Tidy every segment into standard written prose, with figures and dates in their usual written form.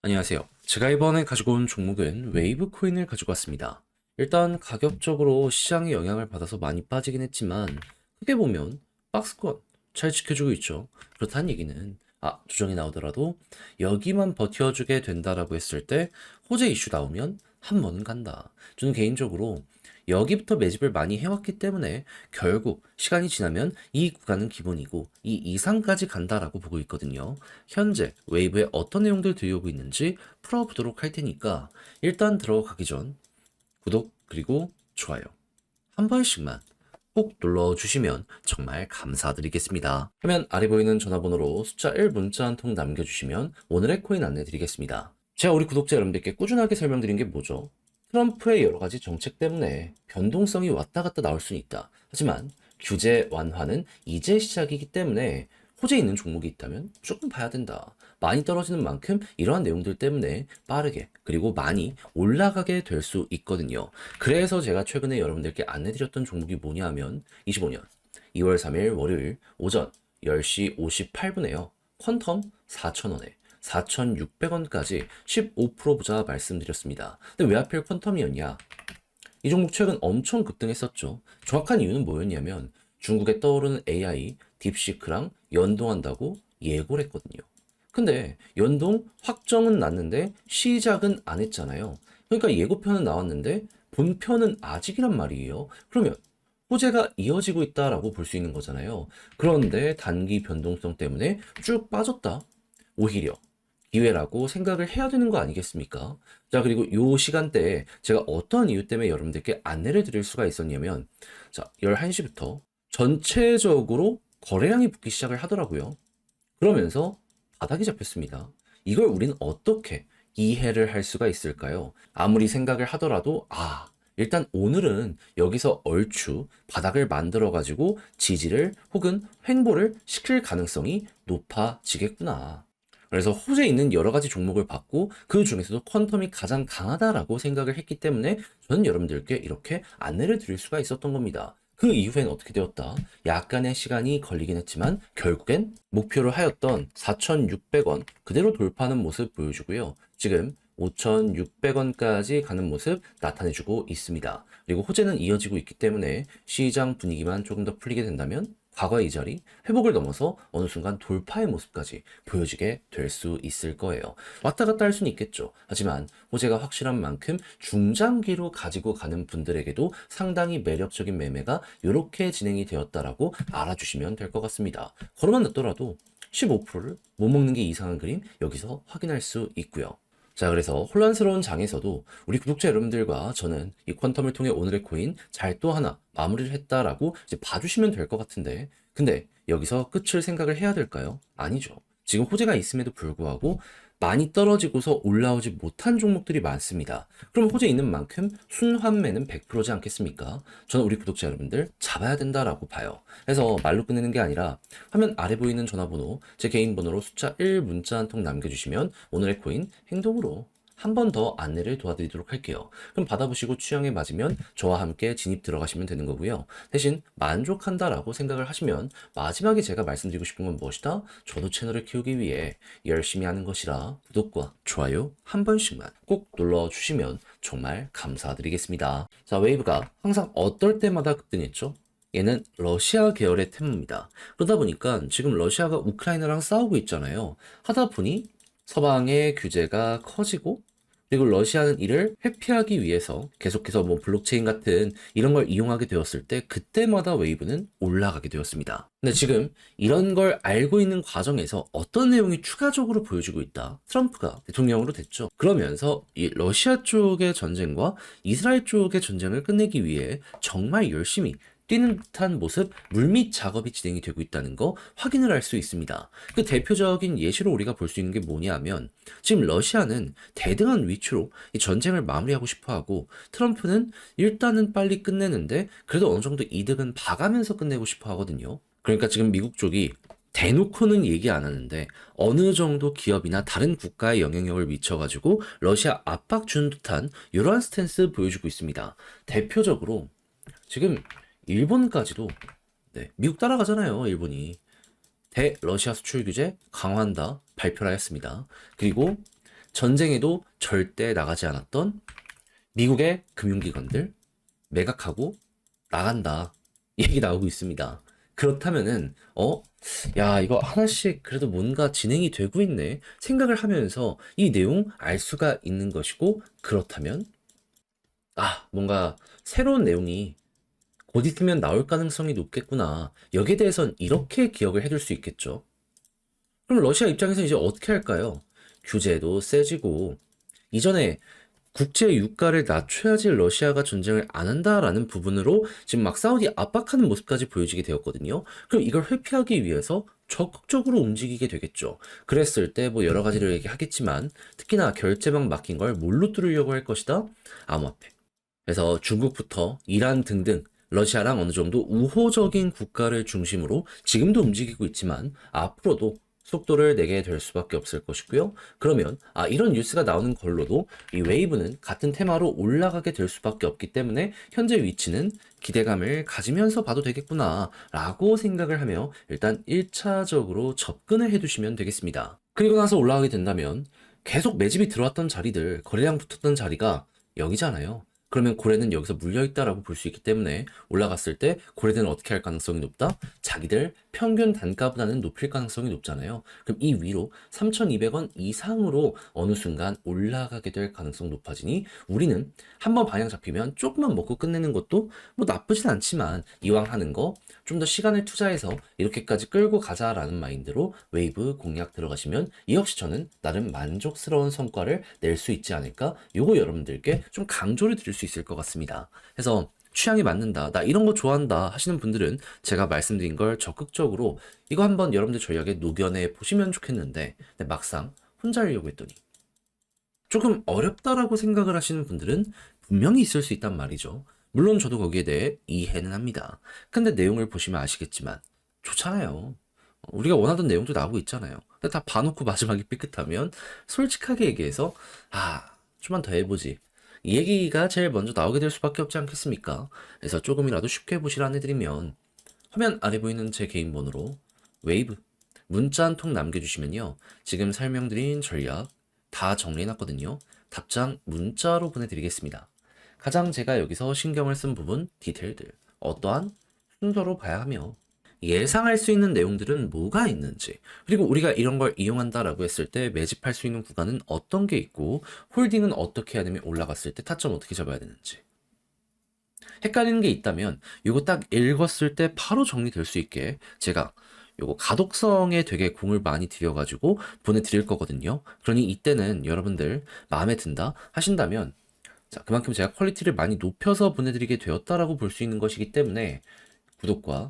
안녕하세요. 제가 이번에 가지고 온 종목은 웨이브 코인을 가지고 왔습니다. 일단 가격적으로 시장의 영향을 받아서 많이 빠지긴 했지만 크게 보면 박스권 잘 지켜주고 있죠. 그렇다는 얘기는 조정이 나오더라도 여기만 버텨주게 된다라고 했을 때 호재 이슈 나오면 한 번은 간다. 저는 개인적으로 여기부터 매집을 많이 해왔기 때문에 결국 시간이 지나면 이 구간은 기본이고 이 이상까지 간다라고 보고 있거든요. 현재 웨이브에 어떤 내용들 들여오고 있는지 풀어보도록 할 테니까 일단 들어가기 전 구독 그리고 좋아요 한 번씩만 꼭 눌러주시면 정말 감사드리겠습니다. 화면 아래 보이는 전화번호로 숫자 1 문자 한 통 남겨주시면 오늘의 코인 안내 드리겠습니다. 제가 우리 구독자 여러분들께 꾸준하게 설명드린 게 뭐죠? 트럼프의 여러 가지 정책 때문에 변동성이 왔다 갔다 나올 수는 있다. 하지만 규제 완화는 이제 시작이기 때문에 호재 있는 종목이 있다면 조금 봐야 된다. 많이 떨어지는 만큼 이러한 내용들 때문에 빠르게 그리고 많이 올라가게 될 수 있거든요. 그래서 제가 최근에 여러분들께 안내드렸던 종목이 뭐냐 하면 25년 2월 3일 월요일 오전 10시 58분에요. 퀀텀 4,000원에 4,600원까지 15% 보자 말씀드렸습니다. 근데 왜 하필 퀀텀이었냐? 이 종목 최근 엄청 급등했었죠. 정확한 이유는 뭐였냐면 중국에 떠오르는 AI 딥시크랑 연동한다고 예고를 했거든요. 근데 연동 확정은 났는데 시작은 안 했잖아요. 그러니까 예고편은 나왔는데 본편은 아직이란 말이에요. 그러면 호재가 이어지고 있다라고 볼 수 있는 거잖아요. 그런데 단기 변동성 때문에 쭉 빠졌다. 오히려 기회라고 생각을 해야 되는 거 아니겠습니까? 자, 그리고 요 시간대에 제가 어떤 이유 때문에 여러분들께 안내를 드릴 수가 있었냐면, 자, 11시부터 전체적으로 거래량이 붙기 시작을 하더라고요. 그러면서 바닥이 잡혔습니다. 이걸 우리는 어떻게 이해를 할 수가 있을까요? 아무리 생각을 하더라도, 일단 오늘은 여기서 얼추 바닥을 만들어가지고 지지를 혹은 횡보를 시킬 가능성이 높아지겠구나. 그래서 호재 있는 여러 가지 종목을 봤고 그 중에서도 퀀텀이 가장 강하다라고 생각을 했기 때문에 저는 여러분들께 이렇게 안내를 드릴 수가 있었던 겁니다. 그 이후엔 어떻게 되었다? 약간의 시간이 걸리긴 했지만 결국엔 목표로 하였던 4,600원 그대로 돌파하는 모습 보여주고요. 지금 5,600원까지 가는 모습 나타내주고 있습니다. 그리고 호재는 이어지고 있기 때문에 시장 분위기만 조금 더 풀리게 된다면 과거의 이 자리, 회복을 넘어서 어느 순간 돌파의 모습까지 보여지게 될 수 있을 거예요. 왔다 갔다 할 수는 있겠죠. 하지만 호재가 확실한 만큼 중장기로 가지고 가는 분들에게도 상당히 매력적인 매매가 이렇게 진행이 되었다라고 알아주시면 될 것 같습니다. 걸어만 놨더라도 15%를 못 먹는 게 이상한 그림 여기서 확인할 수 있고요. 자, 그래서 혼란스러운 장에서도 우리 구독자 여러분들과 저는 이 퀀텀을 통해 오늘의 코인 잘 또 하나 마무리를 했다라고 이제 봐주시면 될 것 같은데, 근데 여기서 끝을 생각을 해야 될까요? 아니죠. 지금 호재가 있음에도 불구하고 많이 떨어지고서 올라오지 못한 종목들이 많습니다. 그럼 호재 있는 만큼 순환매는 100%지 않겠습니까? 저는 우리 구독자 여러분들 잡아야 된다라고 봐요. 그래서 말로 끝내는 게 아니라 화면 아래 보이는 전화번호, 제 개인 번호로 숫자 1 문자 한 통 남겨주시면 오늘의 코인 행동으로 한 번 더 안내를 도와드리도록 할게요. 그럼 받아보시고 취향에 맞으면 저와 함께 진입 들어가시면 되는 거고요. 대신 만족한다라고 생각을 하시면 마지막에 제가 말씀드리고 싶은 건 무엇이다? 저도 채널을 키우기 위해 열심히 하는 것이라 구독과 좋아요 한 번씩만 꼭 눌러주시면 정말 감사드리겠습니다. 자, 웨이브가 항상 어떨 때마다 급등했죠? 얘는 러시아 계열의 테마입니다. 그러다 보니까 지금 러시아가 우크라이나랑 싸우고 있잖아요. 하다 보니 서방의 규제가 커지고 그리고 러시아는 이를 회피하기 위해서 계속해서 뭐 블록체인 같은 이런 걸 이용하게 되었을 때 그때마다 웨이브는 올라가게 되었습니다. 근데 지금 이런 걸 알고 있는 과정에서 어떤 내용이 추가적으로 보여지고 있다. 트럼프가 대통령으로 됐죠. 그러면서 이 러시아 쪽의 전쟁과 이스라엘 쪽의 전쟁을 끝내기 위해 정말 열심히 뛰는 듯한 모습, 물밑 작업이 진행이 되고 있다는 거 확인을 할 수 있습니다. 그 대표적인 예시로 우리가 볼 수 있는 게 뭐냐 하면 지금 러시아는 대등한 위치로 이 전쟁을 마무리하고 싶어 하고 트럼프는 일단은 빨리 끝내는데 그래도 어느 정도 이득은 봐가면서 끝내고 싶어 하거든요. 그러니까 지금 미국 쪽이 대놓고는 얘기 안 하는데 어느 정도 기업이나 다른 국가에 영향력을 미쳐가지고 러시아 압박 주는 듯한 이러한 스탠스 보여주고 있습니다. 대표적으로 지금 일본까지도 미국 따라가잖아요. 일본이 대러시아 수출 규제 강화한다 발표를 하였습니다. 그리고 전쟁에도 절대 나가지 않았던 미국의 금융기관들 매각하고 나간다. 얘기 나오고 있습니다. 그렇다면은 야, 이거 하나씩 그래도 뭔가 진행이 되고 있네 생각을 하면서 이 내용 알 수가 있는 것이고, 그렇다면 뭔가 새로운 내용이 곧 있으면 나올 가능성이 높겠구나. 여기에 대해선 이렇게 기억을 해둘 수 있겠죠. 그럼 러시아 입장에서 이제 어떻게 할까요? 규제도 세지고, 이전에 국제 유가를 낮춰야지 러시아가 전쟁을 안 한다라는 부분으로 지금 막 사우디 압박하는 모습까지 보여지게 되었거든요. 그럼 이걸 회피하기 위해서 적극적으로 움직이게 되겠죠. 그랬을 때 뭐 여러 가지를 얘기하겠지만, 특히나 결제망 막힌 걸 뭘로 뚫으려고 할 것이다? 암호화폐. 그래서 중국부터 이란 등등 러시아랑 어느 정도 우호적인 국가를 중심으로 지금도 움직이고 있지만, 앞으로도 속도를 내게 될 수밖에 없을 것이고요. 그러면 이런 뉴스가 나오는 걸로도 이 웨이브는 같은 테마로 올라가게 될 수밖에 없기 때문에 현재 위치는 기대감을 가지면서 봐도 되겠구나 라고 생각을 하며 일단 1차적으로 접근을 해두시면 되겠습니다. 그리고 나서 올라가게 된다면 계속 매집이 들어왔던 자리들, 거래량 붙었던 자리가 여기잖아요. 그러면 고래는 여기서 물려있다라고 볼 수 있기 때문에 올라갔을 때 고래들은 어떻게 할 가능성이 높다? 자기들 평균 단가보다는 높일 가능성이 높잖아요. 그럼 이 위로 3,200원 이상으로 어느 순간 올라가게 될 가능성 높아지니, 우리는 한번 방향 잡히면 조금만 먹고 끝내는 것도 뭐 나쁘진 않지만, 이왕 하는 거 좀 더 시간을 투자해서 이렇게까지 끌고 가자라는 마인드로 웨이브 공략 들어가시면 이 역시 저는 나름 만족스러운 성과를 낼 수 있지 않을까? 요거 여러분들께 좀 강조를 드릴 수 있을 것 같습니다. 그래서 취향이 맞는다, 나 이런 거 좋아한다 하시는 분들은 제가 말씀드린 걸 적극적으로 이거 한번 여러분들 전략에 녹여내 보시면 좋겠는데, 근데 막상 혼자 하려고 했더니 조금 어렵다라고 생각을 하시는 분들은 분명히 있을 수 있단 말이죠. 물론 저도 거기에 대해 이해는 합니다. 근데 내용을 보시면 아시겠지만 좋잖아요. 우리가 원하던 내용도 나오고 있잖아요. 근데 다 봐놓고 마지막에 삐끗하면 솔직하게 얘기해서 좀만 더 해보지, 이 얘기가 제일 먼저 나오게 될 수밖에 없지 않겠습니까? 그래서 조금이라도 쉽게 보시라 해드리면, 화면 아래 보이는 제 개인 번호로 웨이브 문자 한 통 남겨주시면요, 지금 설명드린 전략 다 정리해놨거든요. 답장 문자로 보내드리겠습니다. 가장 제가 여기서 신경을 쓴 부분, 디테일들 어떠한 순서로 봐야 하며, 예상할 수 있는 내용들은 뭐가 있는지, 그리고 우리가 이런 걸 이용한다라고 했을 때 매집할 수 있는 구간은 어떤 게 있고, 홀딩은 어떻게 해야 되면 올라갔을 때 타점 어떻게 잡아야 되는지, 헷갈리는 게 있다면 이거 딱 읽었을 때 바로 정리될 수 있게 제가 요거 가독성에 되게 공을 많이 들여가지고 보내드릴 거거든요. 그러니 이때는 여러분들 마음에 든다 하신다면, 그만큼 제가 퀄리티를 많이 높여서 보내드리게 되었다라고 볼 수 있는 것이기 때문에 구독과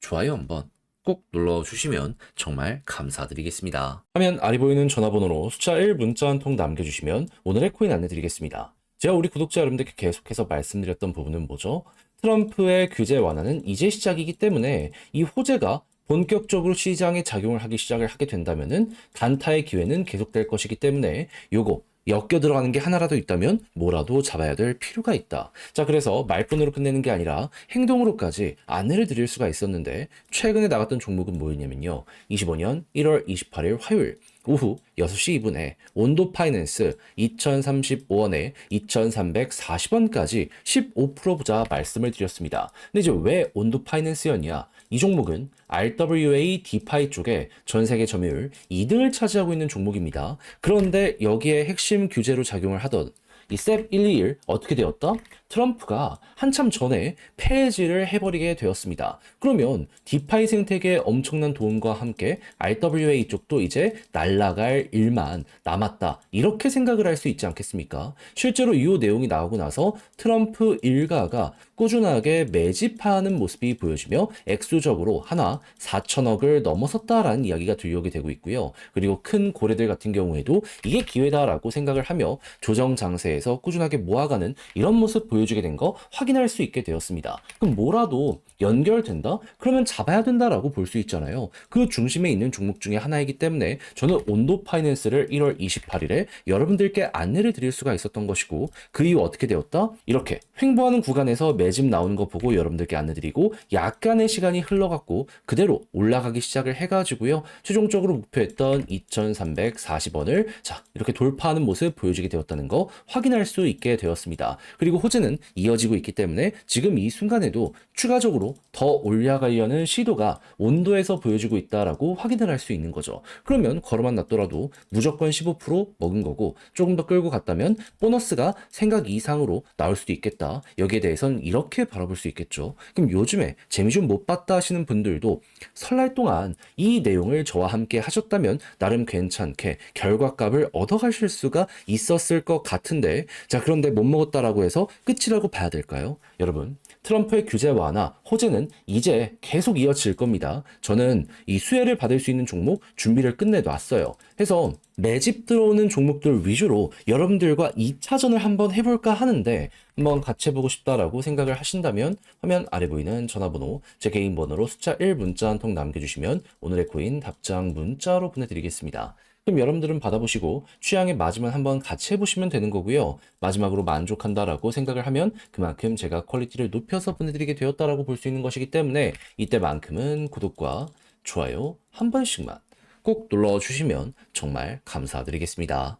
좋아요 한번 꼭 눌러주시면 정말 감사드리겠습니다. 화면 아래 보이는 전화번호로 숫자 1 문자 한 통 남겨주시면 오늘의 코인 안내드리겠습니다. 제가 우리 구독자 여러분들께 계속해서 말씀드렸던 부분은 뭐죠? 트럼프의 규제 완화는 이제 시작이기 때문에 이 호재가 본격적으로 시장에 작용을 하기 시작을 하게 된다면은 단타의 기회는 계속될 것이기 때문에 요거 엮여 들어가는 게 하나라도 있다면 뭐라도 잡아야 될 필요가 있다. 그래서 말뿐으로 끝내는 게 아니라 행동으로까지 안내를 드릴 수가 있었는데, 최근에 나갔던 종목은 뭐였냐면요, 25년 1월 28일 화요일 오후 6시 2분에 온도 파이낸스 2035원에 2340원까지 15% 부자 말씀을 드렸습니다. 근데 이제 왜 온도 파이낸스였냐? 이 종목은 RWA 디파이 쪽에 전 세계 점유율 2등을 차지하고 있는 종목입니다. 그런데 여기에 핵심 규제로 작용을 하던 이 셉 121 어떻게 되었다? 트럼프가 한참 전에 폐지를 해버리게 되었습니다. 그러면 디파이 생태계에 엄청난 도움과 함께 RWA 쪽도 이제 날아갈 일만 남았다, 이렇게 생각을 할 수 있지 않겠습니까? 실제로 이 내용이 나오고 나서 트럼프 일가가 꾸준하게 매집하는 모습이 보여지며 액수적으로 하나 4천억을 넘어섰다라는 이야기가 들려오게 되고 있고요. 그리고 큰 고래들 같은 경우에도 이게 기회다라고 생각을 하며 조정 장세에서 꾸준하게 모아가는 이런 모습 보여주게 된 거 확인할 수 있게 되었습니다. 그럼 뭐라도 연결된다? 그러면 잡아야 된다라고 볼 수 있잖아요. 그 중심에 있는 종목 중에 하나이기 때문에 저는 온도 파이낸스를 1월 28일에 여러분들께 안내를 드릴 수가 있었던 것이고, 그 이후 어떻게 되었다? 이렇게 횡보하는 구간에서 매집 나오는 거 보고 여러분들께 안내드리고 약간의 시간이 흘러갔고 그대로 올라가기 시작을 해가지고요. 최종적으로 목표했던 2,340원을 자 이렇게 돌파하는 모습 보여주게 되었다는 거 확인할 수 있게 되었습니다. 그리고 호재는 이어지고 있기 때문에 지금 이 순간에도 추가적으로 더 올라가려는 시도가 온도에서 보여지고 있다라고 확인을 할 수 있는 거죠. 그러면 걸어만 놨더라도 무조건 15% 먹은 거고 조금 더 끌고 갔다면 보너스가 생각 이상으로 나올 수도 있겠다. 여기에 대해서는 이렇게 바라볼 수 있겠죠. 그럼 요즘에 재미 좀 못 봤다 하시는 분들도 설날 동안 이 내용을 저와 함께 하셨다면 나름 괜찮게 결과값을 얻어가실 수가 있었을 것 같은데 자 그런데 못 먹었다라고 해서 끝이라고 봐야 될까요? 여러분 트럼프의 규제 완화, 호재는 이제 계속 이어질 겁니다. 저는 이 수혜를 받을 수 있는 종목 준비를 끝내놨어요. 해서 매집 들어오는 종목들 위주로 여러분들과 2차전을 한번 해볼까 하는데 한번 같이 해보고 싶다라고 생각을 하신다면 화면 아래 보이는 전화번호 제 개인 번호로 숫자 1 문자 한 통 남겨주시면 오늘의 코인 답장 문자로 보내드리겠습니다. 그럼 여러분들은 받아보시고 취향에 맞으면 한번 같이 해보시면 되는 거고요. 마지막으로 만족한다라고 생각을 하면 그만큼 제가 퀄리티를 높여서 보내드리게 되었다라고 볼 수 있는 것이기 때문에 이때만큼은 구독과 좋아요 한 번씩만 꼭 눌러주시면 정말 감사드리겠습니다.